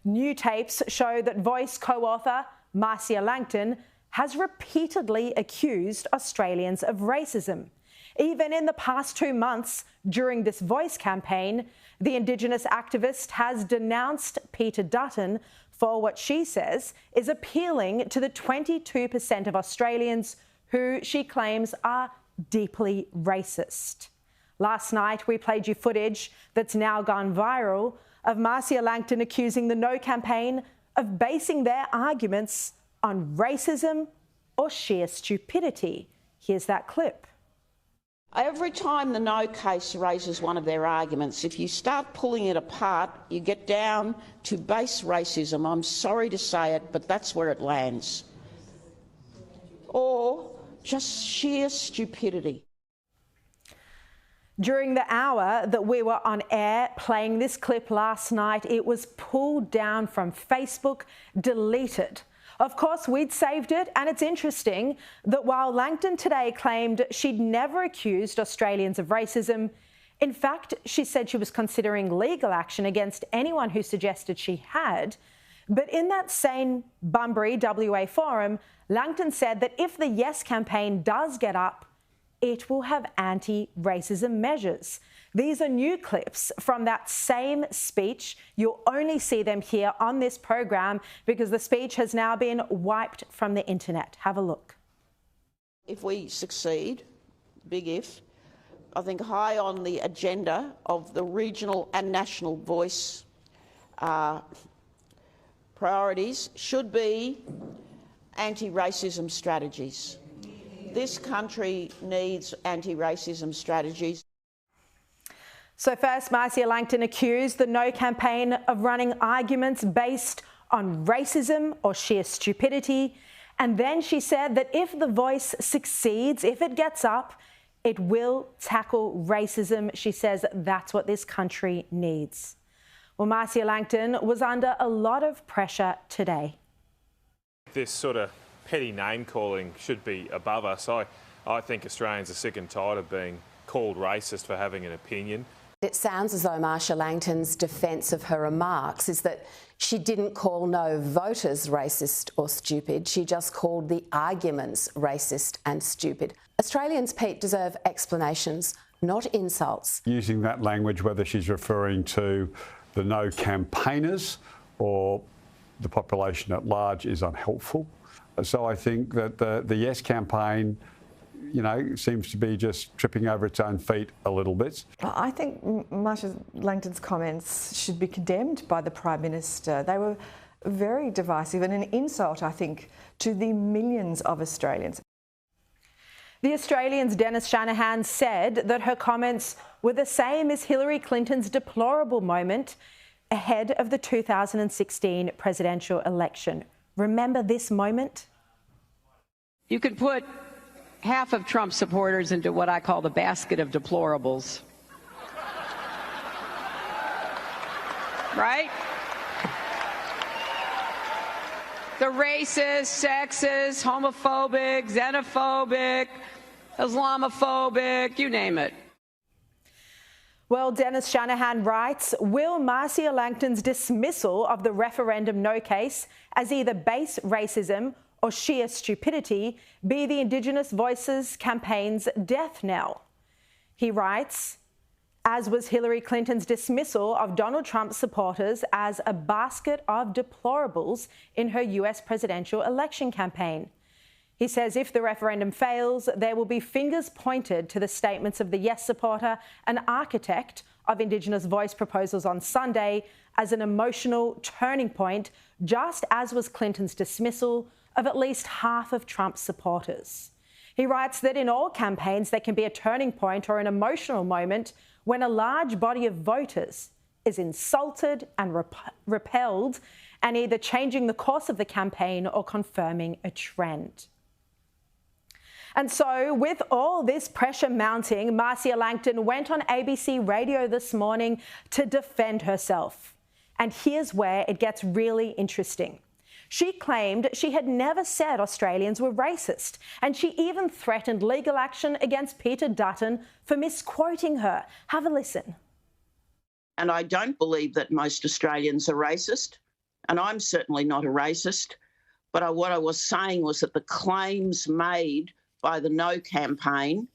New tapes show that Voice co-author Marcia Langton has repeatedly accused Australians of racism. Even in the past 2 months during this Voice campaign, the Indigenous activist has denounced Peter Dutton for what she says is appealing to the 22% of Australians who she claims are deeply racist. Last night, we played you footage that's now gone viral of Marcia Langton accusing the No campaign of basing their arguments on racism or sheer stupidity. Here's that clip. Every time the No case raises one of their arguments, if you start pulling it apart, you get down to base racism. I'm sorry to say it, but that's where it lands. Or just sheer stupidity. During the hour that we were on air playing this clip last night, it was pulled down from Facebook, deleted. Of course, we'd saved it, and it's interesting that while Langton today claimed she'd never accused Australians of racism, in fact, she said she was considering legal action against anyone who suggested she had. But in that same Bunbury WA forum, Langton said that if the Yes campaign does get up, it will have anti-racism measures. These are new clips from that same speech. You'll only see them here on this program because the speech has now been wiped from the internet. Have a look. If we succeed, big if, I think high on the agenda of the regional and national voice priorities should be anti-racism strategies. This country needs anti-racism strategies. So first, Marcia Langton accused the No campaign of running arguments based on racism or sheer stupidity. And then she said that if the Voice succeeds, if it gets up, it will tackle racism. She says that's what this country needs. Well, Marcia Langton was under a lot of pressure today. This sort of petty name-calling should be above us. I think Australians are sick and tired of being called racist for having an opinion. It sounds as though Marcia Langton's defence of her remarks is that she didn't call No voters racist or stupid, she just called the arguments racist and stupid. Australians, Pete, deserve explanations, not insults. Using that language, whether she's referring to the No campaigners or the population at large, is unhelpful. So I think that the Yes campaign, seems to be just tripping over its own feet a little bit. I think Marcia Langton's comments should be condemned by the Prime Minister. They were very divisive and an insult, I think, to the millions of Australians. The Australian's Dennis Shanahan said that her comments were the same as Hillary Clinton's deplorable moment ahead of the 2016 presidential election. Remember this moment? You could put half of Trump supporters into what I call the basket of deplorables. Right? The racist, sexist, homophobic, xenophobic, Islamophobic, you name it. Well, Dennis Shanahan writes, will Marcia Langton's dismissal of the referendum no case as either base racism or sheer stupidity be the Indigenous Voices campaign's death knell? He writes, as was Hillary Clinton's dismissal of Donald Trump's supporters as a basket of deplorables in her US presidential election campaign. He says if the referendum fails, there will be fingers pointed to the statements of the Yes supporter and architect of Indigenous voice proposals on Sunday as an emotional turning point, just as was Clinton's dismissal of at least half of Trump's supporters. He writes that in all campaigns, there can be a turning point or an emotional moment when a large body of voters is insulted and repelled and either changing the course of the campaign or confirming a trend. And so, with all this pressure mounting, Marcia Langton went on ABC radio this morning to defend herself. And here's where it gets really interesting. She claimed she had never said Australians were racist, and she even threatened legal action against Peter Dutton for misquoting her. Have a listen. And I don't believe that most Australians are racist. and I'm certainly not a racist, but what I was saying was that the claims made by the No campaign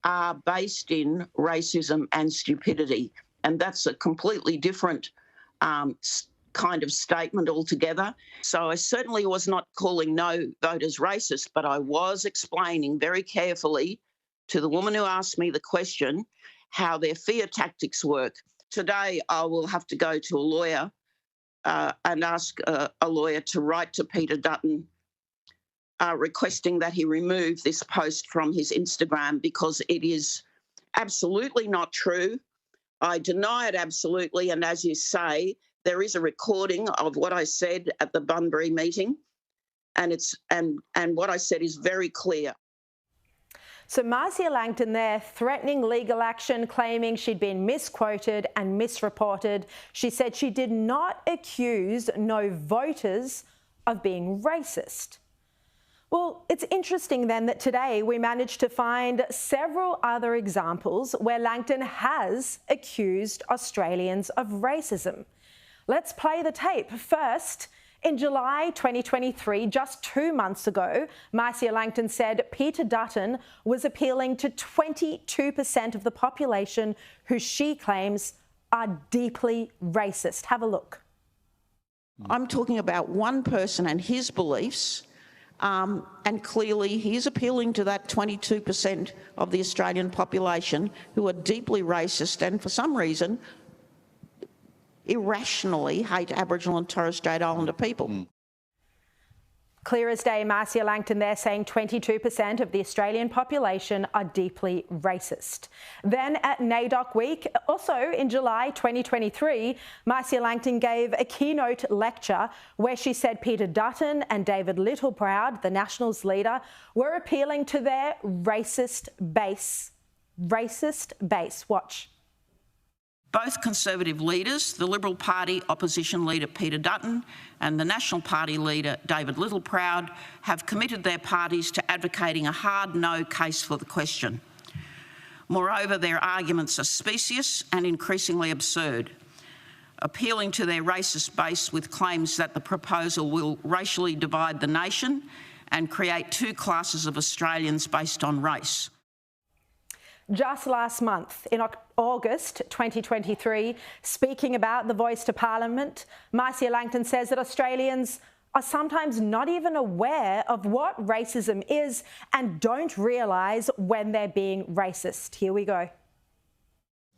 are based in racism and stupidity, and that's a completely different kind of statement altogether. So I certainly was not calling No voters racist, but I was explaining very carefully to the woman who asked me the question how their fear tactics work. Today I will have to go to a lawyer and ask a lawyer to write to Peter Dutton requesting that he remove this post from his Instagram because it is absolutely not true. I deny it absolutely, and as you say, there is a recording of what I said at the Bunbury meeting, and what I said is very clear. So Marcia Langton there threatening legal action, claiming she'd been misquoted and misreported. She said she did not accuse No voters of being racist. Well, it's interesting then that today we managed to find several other examples where Langton has accused Australians of racism. Let's play the tape. First, in July 2023, just 2 months ago, Marcia Langton said Peter Dutton was appealing to 22% of the population who she claims are deeply racist. Have a look. I'm talking about one person and his beliefs, and clearly he is appealing to that 22% of the Australian population who are deeply racist and for some reason irrationally hate Aboriginal and Torres Strait Islander people. Clear as day, Marcia Langton there saying 22% of the Australian population are deeply racist. Then at NAIDOC Week, also in July 2023, Marcia Langton gave a keynote lecture where she said Peter Dutton and David Littleproud, the Nationals leader, were appealing to their racist base. Racist base. Watch. Both Conservative leaders, the Liberal Party opposition leader Peter Dutton and the National Party leader David Littleproud, have committed their parties to advocating a hard no case for the question. Moreover, their arguments are specious and increasingly absurd, appealing to their racist base with claims that the proposal will racially divide the nation and create two classes of Australians based on race. Just last month, in August 2023, speaking about the voice to Parliament, Marcia Langton says that Australians are sometimes not even aware of what racism is and don't realise when they're being racist. Here we go.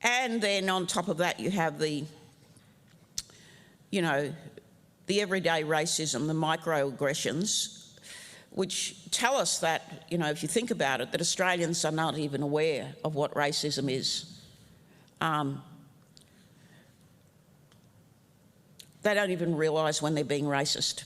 And then on top of that, you have the everyday racism, the microaggressions, which tell us that, if you think about it, that Australians are not even aware of what racism is. They don't even realise when they're being racist.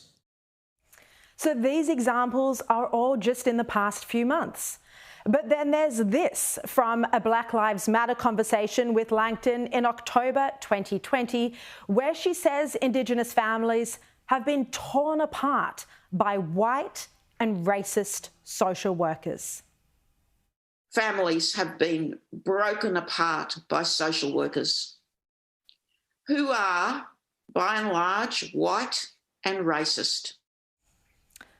So these examples are all just in the past few months. But then there's this from a Black Lives Matter conversation with Langton in October 2020, where she says Indigenous families have been torn apart by white and racist social workers. Families have been broken apart by social workers who are, by and large, white and racist.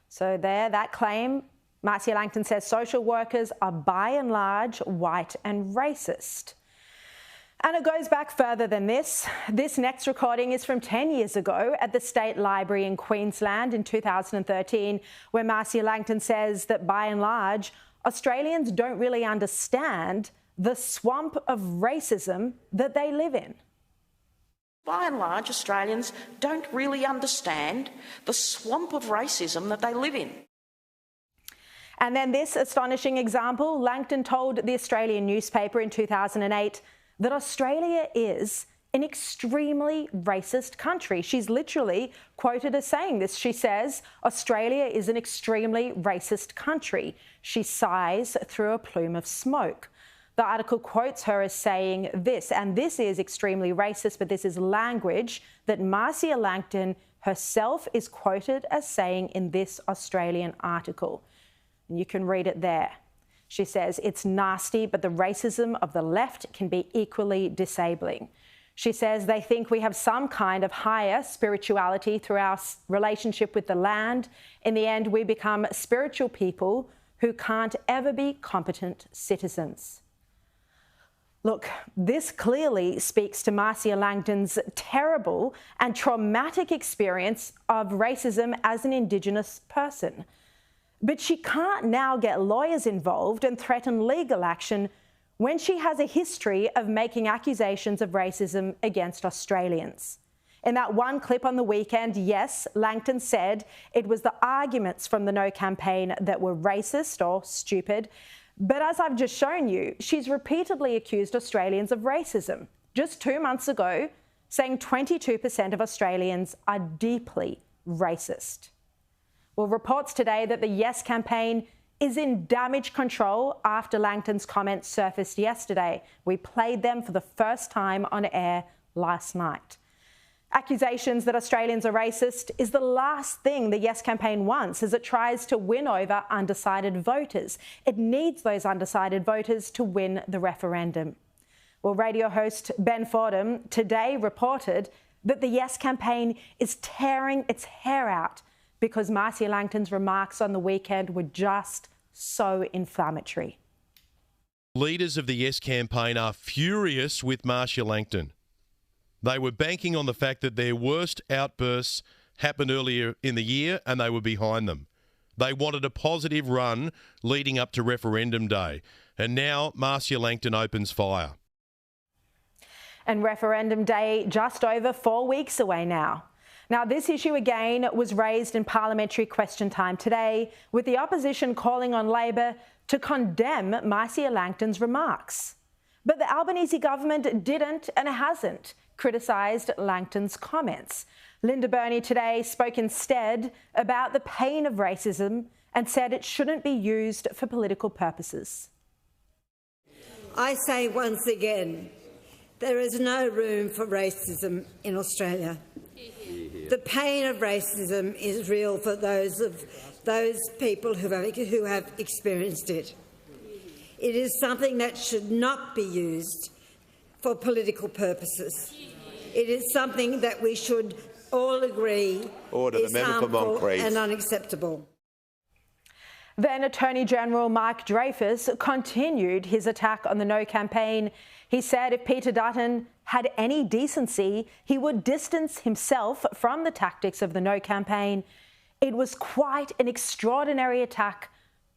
So there, that claim, Marcia Langton says social workers are by and large white and racist. And it goes back further than this. This next recording is from 10 years ago at the State Library in Queensland in 2013, where Marcia Langton says that by and large, Australians don't really understand the swamp of racism that they live in. By and large, Australians don't really understand the swamp of racism that they live in. And then this astonishing example, Langton told the Australian newspaper in 2008 that Australia is an extremely racist country. She's literally quoted as saying this. She says, Australia is an extremely racist country. She sighs through a plume of smoke. The article quotes her as saying this, and this is extremely racist, but this is language that Marcia Langton herself is quoted as saying in this Australian article. And you can read it there. She says, it's nasty, but the racism of the left can be equally disabling. She says they think we have some kind of higher spirituality through our relationship with the land. In the end, we become spiritual people who can't ever be competent citizens. Look, this clearly speaks to Marcia Langton's terrible and traumatic experience of racism as an Indigenous person. But she can't now get lawyers involved and threaten legal action when she has a history of making accusations of racism against Australians. In that one clip on the weekend, yes, Langton said it was the arguments from the No campaign that were racist or stupid. But as I've just shown you, she's repeatedly accused Australians of racism. Just 2 months ago, saying 22% of Australians are deeply racist. Well, reports today that the Yes campaign is in damage control after Langton's comments surfaced yesterday. We played them for the first time on air last night. Accusations that Australians are racist is the last thing the Yes campaign wants as it tries to win over undecided voters. It needs those undecided voters to win the referendum. Well, radio host Ben Fordham today reported that the Yes campaign is tearing its hair out because Marcia Langton's remarks on the weekend were just so inflammatory. Leaders of the Yes campaign are furious with Marcia Langton. They were banking on the fact that their worst outbursts happened earlier in the year and they were behind them. They wanted a positive run leading up to referendum day. And now Marcia Langton opens fire. And referendum day just over 4 weeks away now. Now, this issue again was raised in parliamentary question time today, with the opposition calling on Labor to condemn Marcia Langton's remarks. But the Albanese government didn't and hasn't criticised Langton's comments. Linda Burney today spoke instead about the pain of racism and said it shouldn't be used for political purposes. I say once again, there is no room for racism in Australia. The pain of racism is real for those people who have experienced it. It is something that should not be used for political purposes. It is something that we should all agree is harmful and unacceptable. Then Attorney General Mark Dreyfus continued his attack on the No campaign. He said if Peter Dutton had any decency, he would distance himself from the tactics of the No campaign. It was quite an extraordinary attack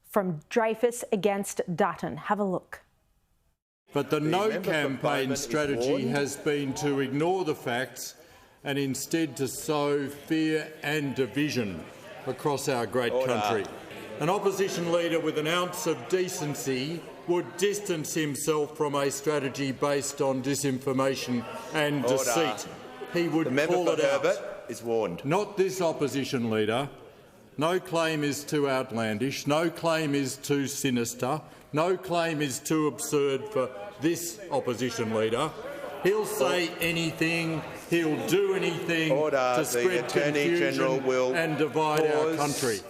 from Dreyfus against Dutton. Have a look. But the No campaign strategy has been to ignore the facts and instead to sow fear and division across our great country. An opposition leader with an ounce of decency would distance himself from a strategy based on disinformation and deceit. He would call it out. Is warned. Not this opposition leader. No claim is too outlandish. No claim is too sinister. No claim is too absurd for this opposition leader. He'll say anything, he'll do anything to spread confusion and divide our country.